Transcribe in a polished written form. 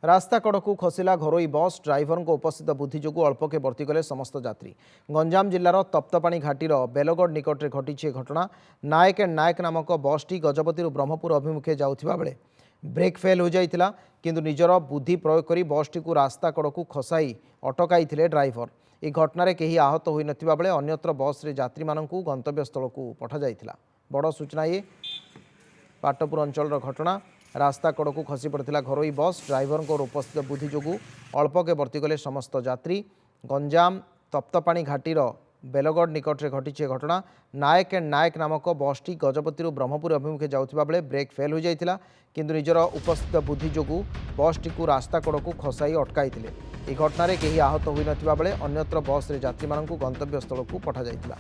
रास्ता कड़कू खसला घरोई bus driver उपस्थित बुद्धि जो अल्पके बर्तीगले समस्त यात्री। गंजाम जिलार तप्तपाणी घाटीर बेलगढ़ निकट में घटी घटना। नायक एंड नायक नामक बसटी गजपति ब्रह्मपुर अभिमुखे जाउथिबा बेले ब्रेक फेल हो जाइतिला, किंतु निजर बुद्धि प्रयोग करी बसटी को रास्ता कड़कू खसाई अटकाई ड्राइवर। यह घटना कहीं आहत हो नथिबा बेले अन्यत्र बस रे यात्री मानकू गंतव्यस्थल को पठा जाइतिला। बड़ सूचना ये पाटपुर अंचल घटना। रास्ता कड़कू खसी पड़ता घरोई बस ड्राइवर उपस्थित बुद्धि जो अल्पके बर्तीगले समस्त यात्री। गंजाम तप्तपाणी घाटीर बेलगढ़ निकट में घटी घटना। नायक एंड नायक नामक बसटी गजपति ब्रह्मपुर अभिमुखे जाउथिबा बेले ब्रेक फेल हो जाइतिला, किंतु निजर उपस्थित बुद्धि जो बसटी को रास्ता कड़कू खसाई अटकाई। यह घटना कहीं आहत हो नथिबा बेले अन्यत्र बस रे यात्री मानकू गंतव्यस्थल को पठा जाइतिला।